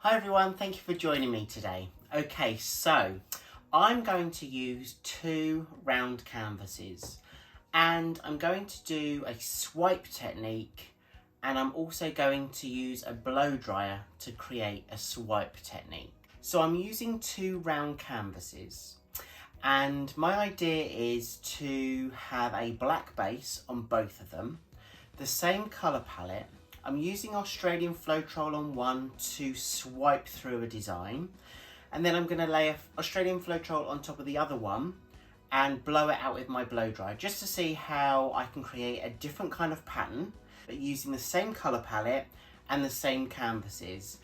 Hi everyone, thank you for joining me today. Okay, so I'm going to use two round canvases and I'm going to do a swipe technique, and I'm also going to use a blow dryer to create a swipe technique. So I'm using two round canvases, and my idea is to have a black base on both of them, the same colour palette. I'm using Australian Floetrol on one to swipe through a design, and then I'm going to lay Australian Floetrol on top of the other one and blow it out with my blow dryer just to see how I can create a different kind of pattern but using the same colour palette and the same canvases.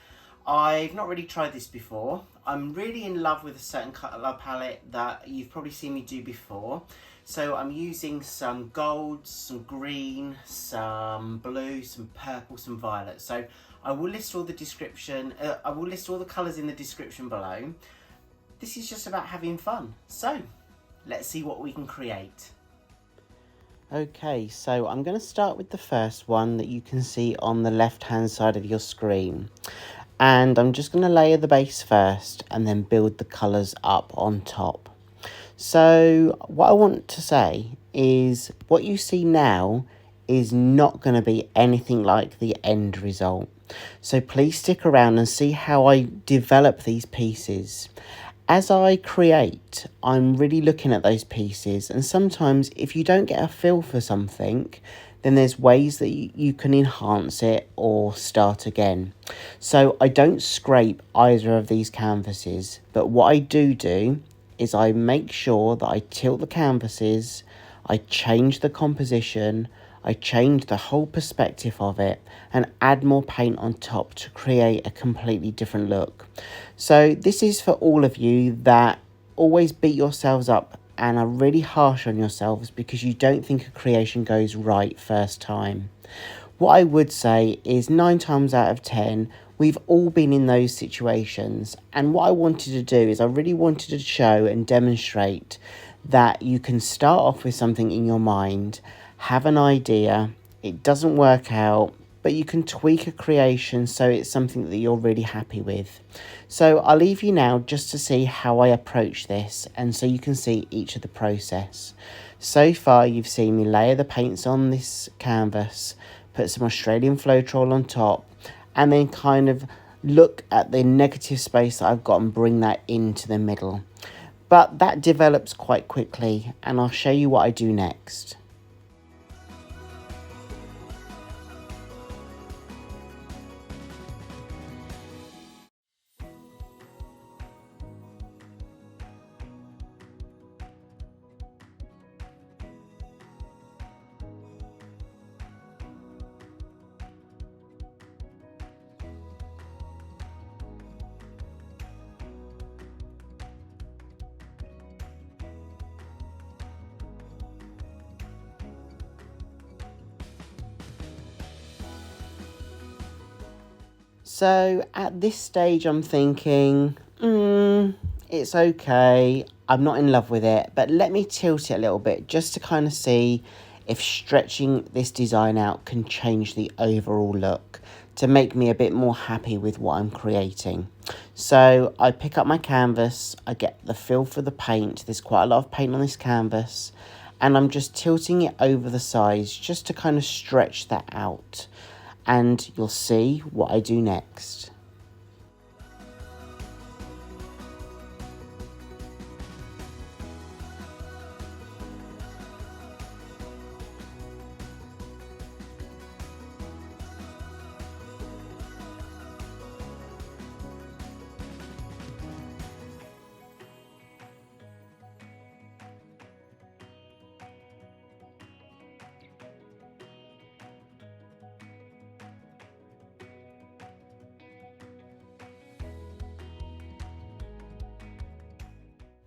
I've not really tried this before. I'm really in love with a certain colour palette that you've probably seen me do before. So I'm using some gold, some green, some blue, some purple, some violet. So I will list all the colours in the description below. This is just about having fun. So let's see what we can create. Okay, so I'm going to start with the first one that you can see on the left hand side of your screen. And I'm just going to layer the base first and then build the colours up on top. So what I want to say is what you see now is not going to be anything like the end result. So please stick around and see how I develop these pieces. As I create, I'm really looking at those pieces, and sometimes if you don't get a feel for something, then there's ways that you can enhance it or start again. So I don't scrape either of these canvases, but what I do is I make sure that I tilt the canvases, I change the composition, I change the whole perspective of it and add more paint on top to create a completely different look. So this is for all of you that always beat yourselves up and are really harsh on yourselves because you don't think a creation goes right first time. What I would say is 9 times out of 10, we've all been in those situations. And what I wanted to do is I really wanted to show and demonstrate that you can start off with something in your mind, have an idea, it doesn't work out, but you can tweak a creation so it's something that you're really happy with. So I'll leave you now just to see how I approach this, and so you can see each of the process. So far you've seen me layer the paints on this canvas, put some Australian Floetrol on top, and then kind of look at the negative space that I've got and bring that into the middle. But that develops quite quickly, and I'll show you what I do next. So at this stage I'm thinking, it's okay, I'm not in love with it, but let me tilt it a little bit just to kind of see if stretching this design out can change the overall look to make me a bit more happy with what I'm creating. So I pick up my canvas, I get the feel for the paint, there's quite a lot of paint on this canvas, and I'm just tilting it over the sides just to kind of stretch that out. And you'll see what I do next.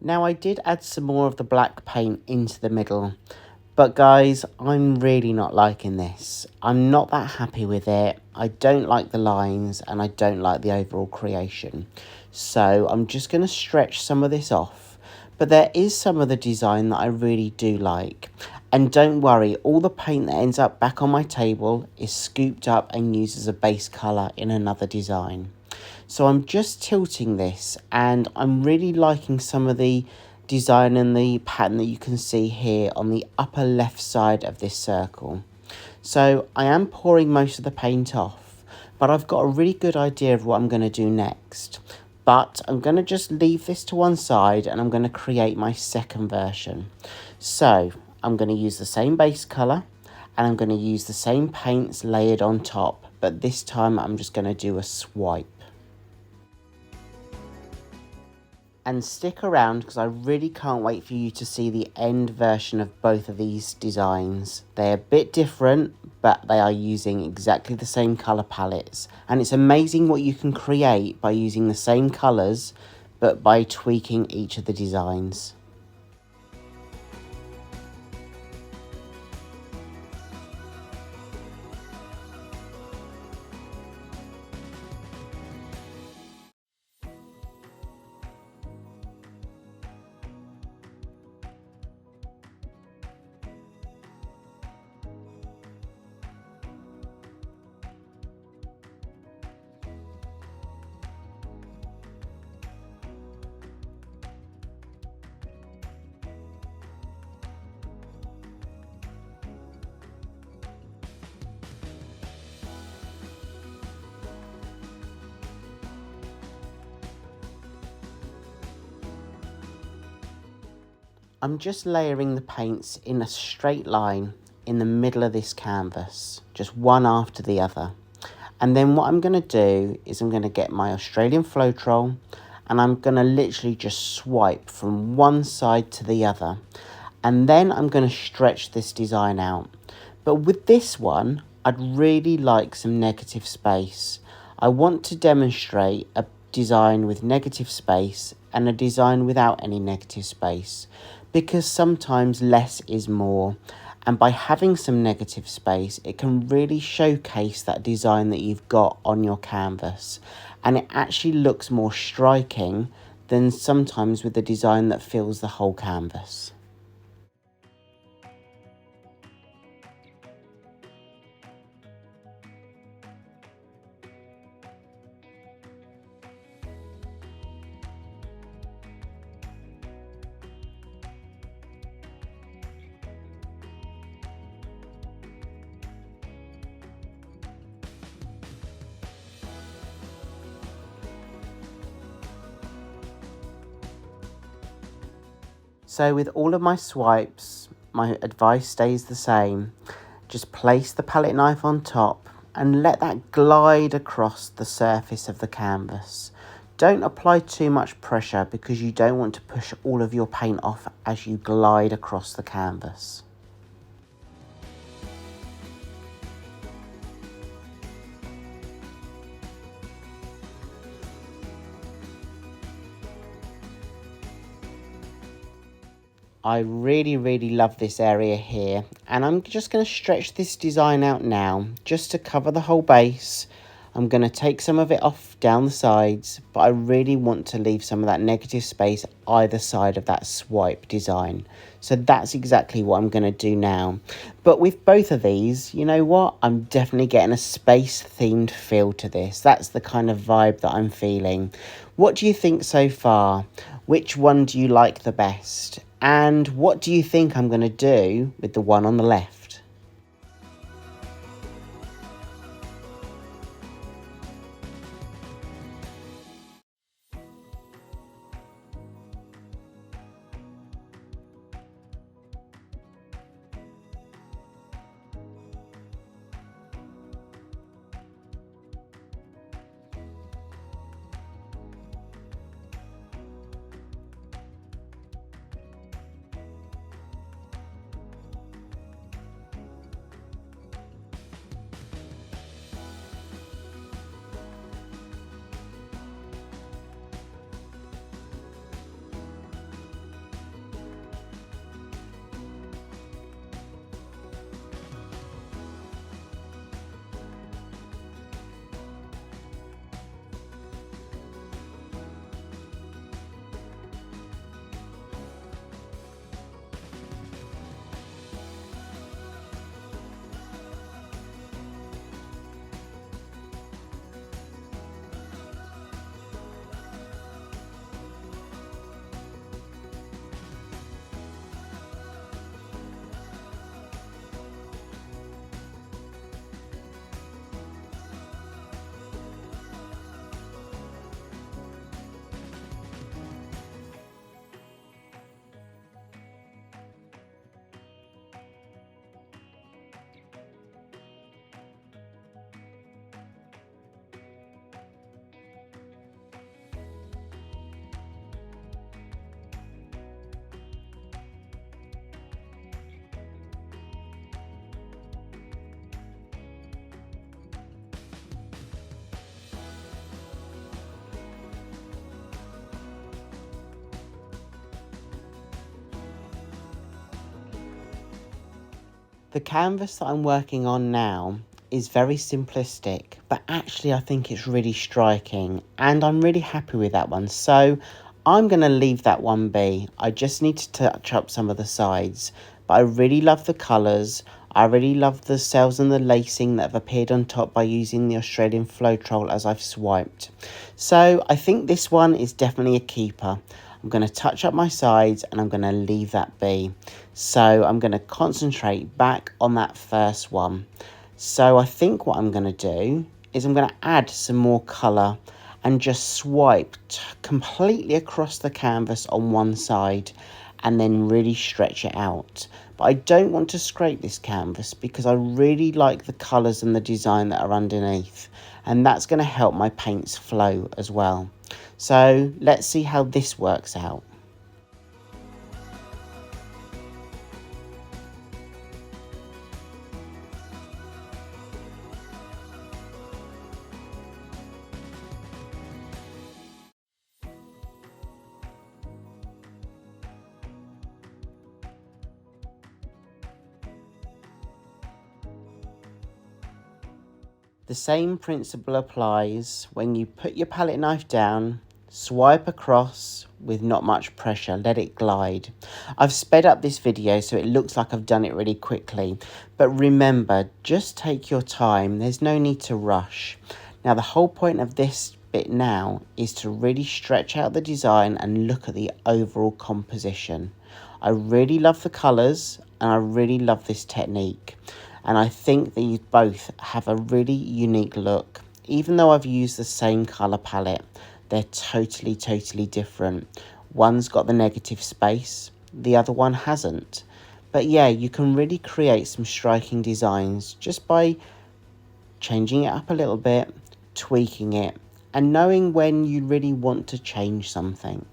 Now I did add some more of the black paint into the middle, but guys, I'm really not liking this. I'm not that happy with it. I don't like the lines and I don't like the overall creation. So I'm just going to stretch some of this off, but there is some of the design that I really do like. And don't worry, all the paint that ends up back on my table is scooped up and used as a base colour in another design. So I'm just tilting this, and I'm really liking some of the design and the pattern that you can see here on the upper left side of this circle. So I am pouring most of the paint off, but I've got a really good idea of what I'm going to do next. But I'm going to just leave this to one side, and I'm going to create my second version. So I'm going to use the same base colour, and I'm going to use the same paints layered on top, but this time I'm just going to do a swipe. And stick around, because I really can't wait for you to see the end version of both of these designs. They're a bit different, but they are using exactly the same colour palettes. And it's amazing what you can create by using the same colours, but by tweaking each of the designs. I'm just layering the paints in a straight line in the middle of this canvas, just one after the other. And then what I'm going to do is I'm going to get my Australian Floetrol, and I'm going to literally just swipe from one side to the other. And then I'm going to stretch this design out. But with this one, I'd really like some negative space. I want to demonstrate a design with negative space and a design without any negative space, because sometimes less is more. And by having some negative space, it can really showcase that design that you've got on your canvas. And it actually looks more striking than sometimes with the design that fills the whole canvas. So with all of my swipes, my advice stays the same. Just place the palette knife on top and let that glide across the surface of the canvas. Don't apply too much pressure, because you don't want to push all of your paint off as you glide across the canvas. I really love this area here, and I'm just going to stretch this design out now just to cover the whole base. I'm going to take some of it off down the sides, but I really want to leave some of that negative space either side of that swipe design. So that's exactly what I'm going to do now. But with both of these, you know what? I'm definitely getting a space themed feel to this. That's the kind of vibe that I'm feeling. What do you think so far? Which one do you like the best? And what do you think I'm going to do with the one on the left? The canvas that I'm working on now is very simplistic, but actually I think it's really striking and I'm really happy with that one. So I'm going to leave that one be. I just need to touch up some of the sides, but I really love the colours. I really love the cells and the lacing that have appeared on top by using the Australian Floetrol as I've swiped. So I think this one is definitely a keeper. I'm going to touch up my sides and I'm going to leave that be. So I'm going to concentrate back on that first one. So I think what I'm going to do is I'm going to add some more colour and just swipe completely across the canvas on one side and then really stretch it out. But I don't want to scrape this canvas because I really like the colours and the design that are underneath, and that's going to help my paints flow as well. So let's see how this works out. The same principle applies when you put your palette knife down, swipe across with not much pressure, let it glide. I've sped up this video so it looks like I've done it really quickly, but remember, just take your time, there's no need to rush. Now the whole point of this bit now is to really stretch out the design and look at the overall composition. I really love the colours and I really love this technique. And I think these both have a really unique look. Even though I've used the same colour palette, they're totally different. One's got the negative space, the other one hasn't. But yeah, you can really create some striking designs just by changing it up a little bit, tweaking it, and knowing when you really want to change something.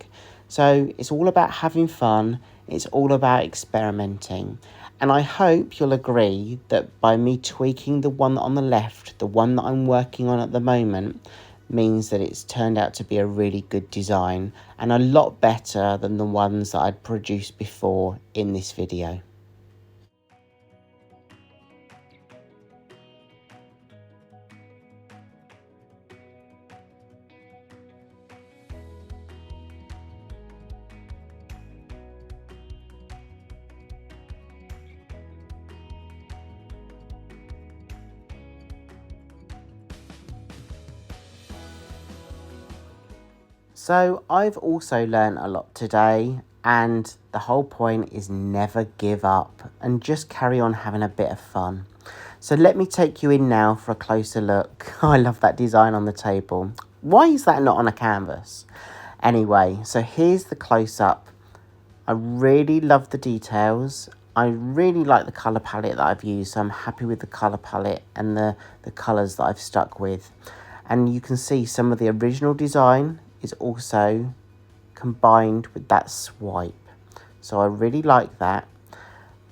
So it's all about having fun, it's all about experimenting. And I hope you'll agree that by me tweaking the one on the left, the one that I'm working on at the moment, means that it's turned out to be a really good design and a lot better than the ones that I'd produced before in this video. So I've also learned a lot today, and the whole point is never give up and just carry on having a bit of fun. So let me take you in now for a closer look. I love that design on the table. Why is that not on a canvas? Anyway, so here's the close-up. I really love the details. I really like the colour palette that I've used, so I'm happy with the colour palette and the colours that I've stuck with. And you can see some of the original design is also combined with that swipe. So I really like that,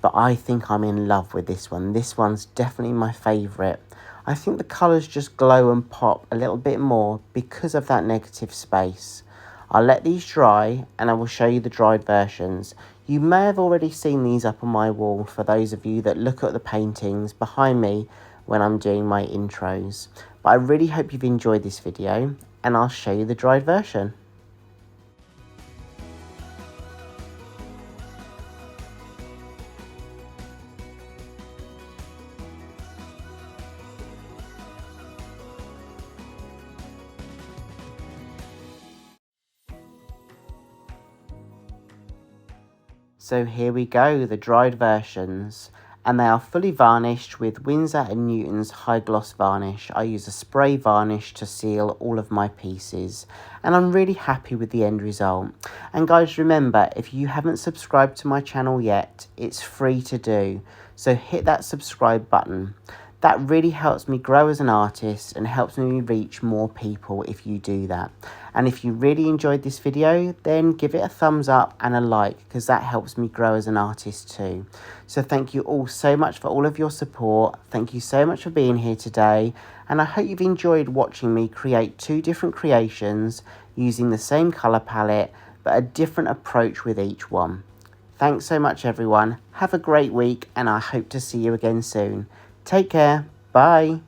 but I think I'm in love with this one. This one's definitely my favourite. I think the colours just glow and pop a little bit more because of that negative space. I'll let these dry and I will show you the dried versions. You may have already seen these up on my wall for those of you that look at the paintings behind me when I'm doing my intros. But I really hope you've enjoyed this video and I'll show you the dried version. So here we go, the dried versions, and they are fully varnished with Winsor & Newton's high gloss varnish. I use a spray varnish to seal all of my pieces, and I'm really happy with the end result. And guys, remember, if you haven't subscribed to my channel yet, it's free to do, so hit that subscribe button. That really helps me grow as an artist and helps me reach more people if you do that. And if you really enjoyed this video, then give it a thumbs up and a like, because that helps me grow as an artist too. So thank you all so much for all of your support. Thank you so much for being here today. And I hope you've enjoyed watching me create two different creations using the same colour palette, but a different approach with each one. Thanks so much, everyone. Have a great week, and I hope to see you again soon. Take care. Bye.